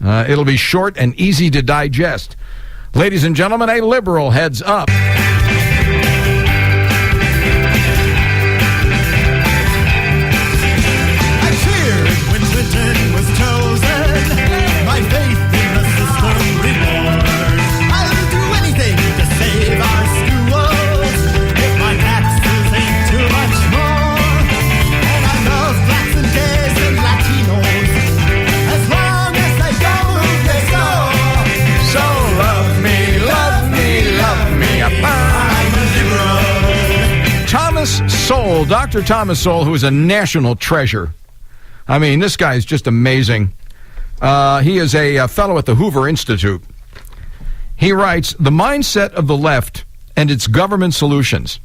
It'll be short and easy to digest. Ladies and gentlemen, a liberal heads up. Sowell, Dr. Thomas Sowell, who is a national treasure. I mean, this guy is just amazing. He is a fellow at the Hoover Institute. He writes, the mindset of the left and its government solutions.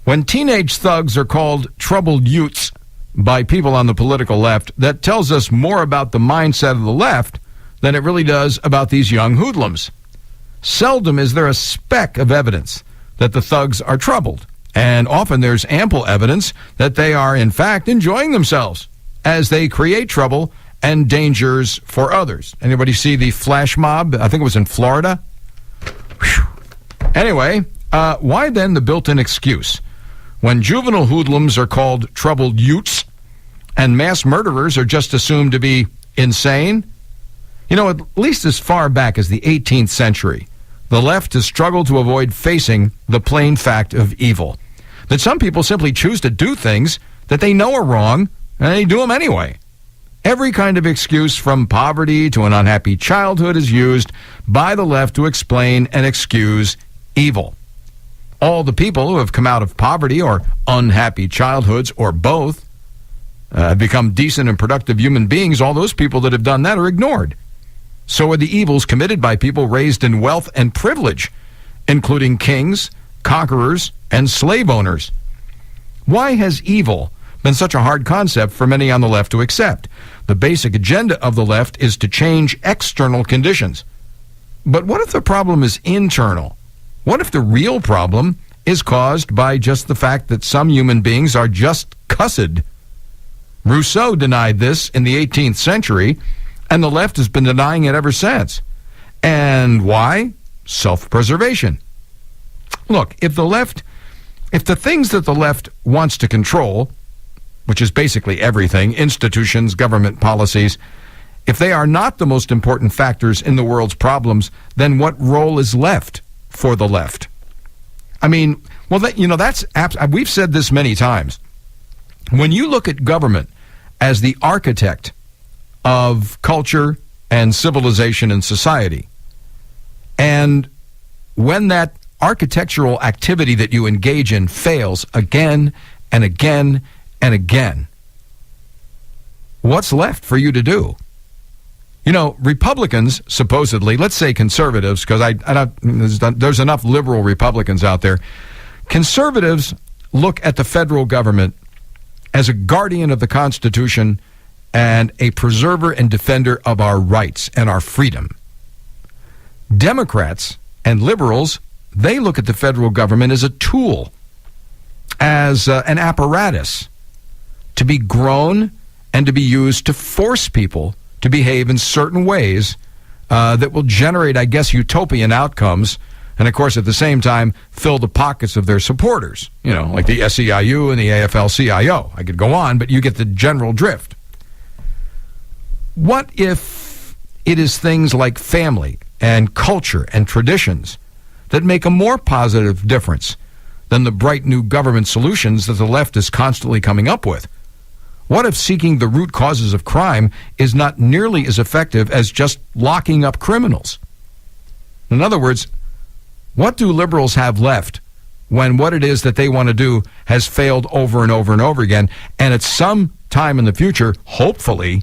When teenage thugs are called troubled youths by people on the political left, that tells us more about the mindset of the left than it really does about these young hoodlums. Seldom is there a speck of evidence that the thugs are troubled. And often there's ample evidence that they are, in fact, enjoying themselves as they create trouble and dangers for others. Anybody see the flash mob? I think it was in Florida. Whew. Anyway, why then the built-in excuse? When juvenile hoodlums are called troubled youths and mass murderers are just assumed to be insane? You know, at least as far back as the 18th century, the left has struggled to avoid facing the plain fact of evil. That some people simply choose to do things that they know are wrong, and they do them anyway. Every kind of excuse from poverty to an unhappy childhood is used by the left to explain and excuse evil. All the people who have come out of poverty or unhappy childhoods, or both, have become decent and productive human beings. All those people that have done that are ignored. So are the evils committed by people raised in wealth and privilege, including kings, conquerors, and slave owners. Why has evil been such a hard concept for many on the left to accept? The basic agenda of the left is to change external conditions. But what if the problem is internal? What if the real problem is caused by just the fact that some human beings are just cussed? Rousseau denied this in the 18th century, and the left has been denying it ever since. And why? Self-preservation. Look, if the things that the left wants to control, which is basically everything, institutions, government policies, if they are not the most important factors in the world's problems, then what role is left for the left? I mean, well, we've said this many times. When you look at government as the architect of culture and civilization and society, and when that architectural activity that you engage in fails again and again and again, what's left for you to do? You know, Republicans, supposedly, let's say conservatives, because there's enough liberal Republicans out there. Conservatives look at the federal government as a guardian of the Constitution and a preserver and defender of our rights and our freedom. Democrats and liberals, they look at the federal government as a tool, as an apparatus to be grown and to be used to force people to behave in certain ways that will generate, I guess, utopian outcomes, and, of course, at the same time, fill the pockets of their supporters, you know, like the SEIU and the AFL-CIO. I could go on, but you get the general drift. What if it is things like family and culture and traditions that make a more positive difference than the bright new government solutions that the left is constantly coming up with? What if seeking the root causes of crime is not nearly as effective as just locking up criminals? In other words, what do liberals have left when what it is that they want to do has failed over and over and over again, and at some time in the future, hopefully,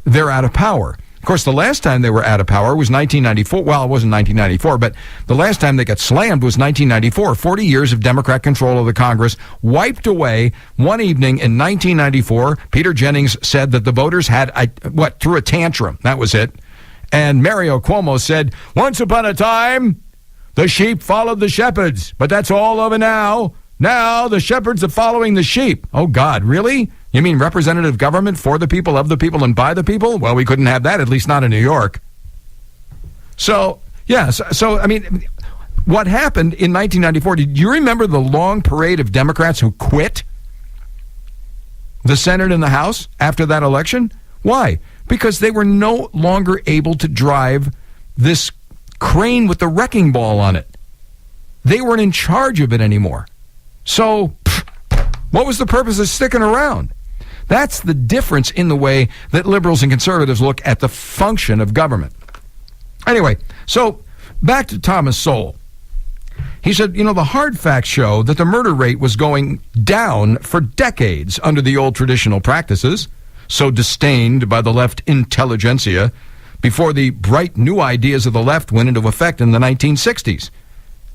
they're out of power? Of course, the last time they were out of power was 1994. Well, it wasn't 1994, but the last time they got slammed was 1994. 40 years of Democrat control of the Congress wiped away. One evening in 1994, Peter Jennings said that the voters had, threw a tantrum. That was it. And Mario Cuomo said, once upon a time, the sheep followed the shepherds, but that's all over now. Now the shepherds are following the sheep. Oh, God, really? You mean representative government for the people, of the people, and by the people? Well, we couldn't have that, at least not in New York. So, yes. So, I mean, what happened in 1994, do you remember the long parade of Democrats who quit the Senate and the House after that election? Why? Because they were no longer able to drive this crane with the wrecking ball on it. They weren't in charge of it anymore. So, what was the purpose of sticking around? That's the difference in the way that liberals and conservatives look at the function of government. Anyway, so back to Thomas Sowell. He said, the hard facts show that the murder rate was going down for decades under the old traditional practices, so disdained by the left intelligentsia, before the bright new ideas of the left went into effect in the 1960s.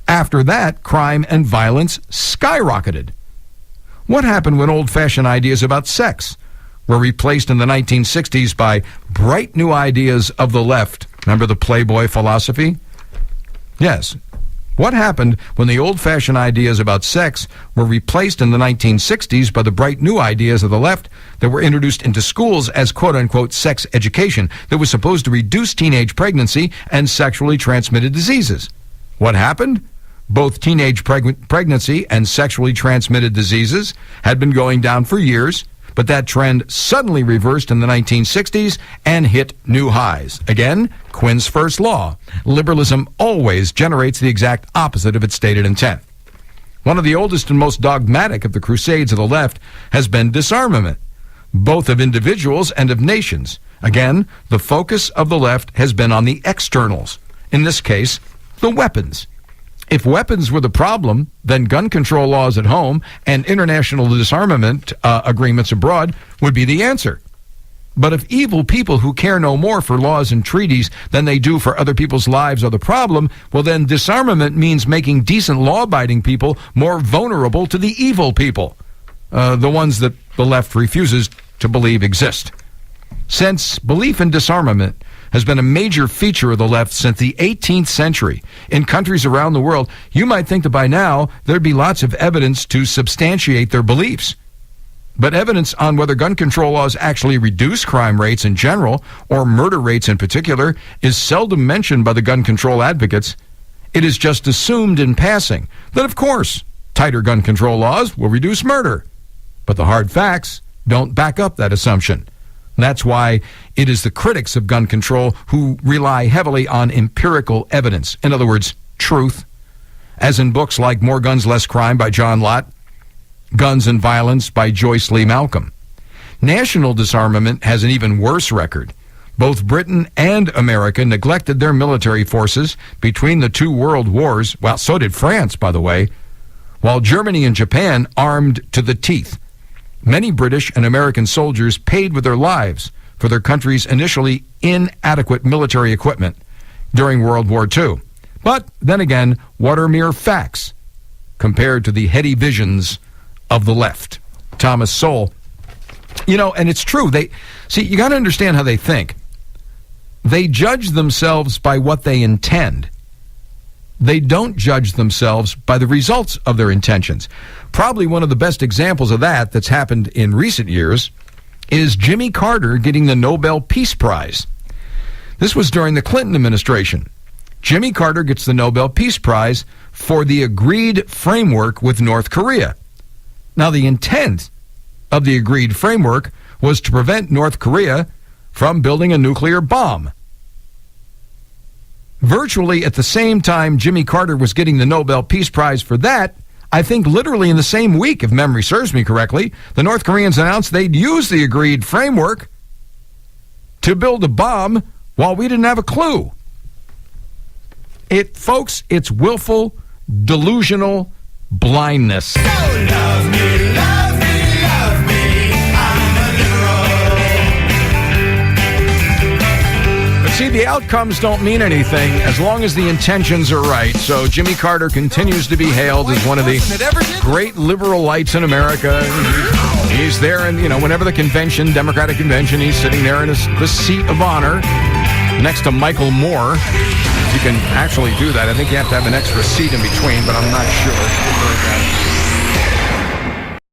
After that, crime and violence skyrocketed. What happened when old-fashioned ideas about sex were replaced in the 1960s by bright new ideas of the left? Remember the Playboy philosophy? Yes. What happened when the old-fashioned ideas about sex were replaced in the 1960s by the bright new ideas of the left that were introduced into schools as quote-unquote sex education that was supposed to reduce teenage pregnancy and sexually transmitted diseases? What happened? Both teenage pregnancy and sexually transmitted diseases had been going down for years, but that trend suddenly reversed in the 1960s and hit new highs. Again, Quinn's first law. Liberalism always generates the exact opposite of its stated intent. One of the oldest and most dogmatic of the crusades of the left has been disarmament, both of individuals and of nations. Again, the focus of the left has been on the externals. In this case, the weapons. If weapons were the problem, then gun control laws at home and international disarmament agreements abroad would be the answer. But if evil people who care no more for laws and treaties than they do for other people's lives are the problem, well then disarmament means making decent law-abiding people more vulnerable to the evil people, the ones that the left refuses to believe exist. Since belief in disarmament has been a major feature of the left since the 18th century in countries around the world, you might think that by now there'd be lots of evidence to substantiate their beliefs. But evidence on whether gun control laws actually reduce crime rates in general, or murder rates in particular, is seldom mentioned by the gun control advocates. It is just assumed in passing that, of course, tighter gun control laws will reduce murder. But the hard facts don't back up that assumption. That's why it is the critics of gun control who rely heavily on empirical evidence. In other words, truth. As in books like More Guns, Less Crime by John Lott, Guns and Violence by Joyce Lee Malcolm. National disarmament has an even worse record. Both Britain and America neglected their military forces between the two world wars. Well, so did France, by the way. While Germany and Japan armed to the teeth. Many British and American soldiers paid with their lives for their country's initially inadequate military equipment during World War II. But then again, what are mere facts compared to the heady visions of the left? Thomas Sowell. And it's true. You got to understand how they think. They judge themselves by what they intend. They don't judge themselves by the results of their intentions. Probably one of the best examples of that that's happened in recent years is Jimmy Carter getting the Nobel Peace Prize. This was during the Clinton administration. Jimmy Carter gets the Nobel Peace Prize for the agreed framework with North Korea. Now, the intent of the agreed framework was to prevent North Korea from building a nuclear bomb. Virtually at the same time Jimmy Carter was getting the Nobel Peace Prize for that, I think literally in the same week, if memory serves me correctly, the North Koreans announced they'd use the agreed framework to build a bomb while we didn't have a clue. Folks, it's willful, delusional blindness. So love me, love me, love me. I'm a liberal. But see, the outcomes don't mean anything as long as the intentions are right. So Jimmy Carter continues to be hailed as one of the great liberal lights in America. He's there, and whenever the convention, Democratic convention, he's sitting there in the seat of honor next to Michael Moore. You can actually do that. I think you have to have an extra seat in between, but I'm not sure.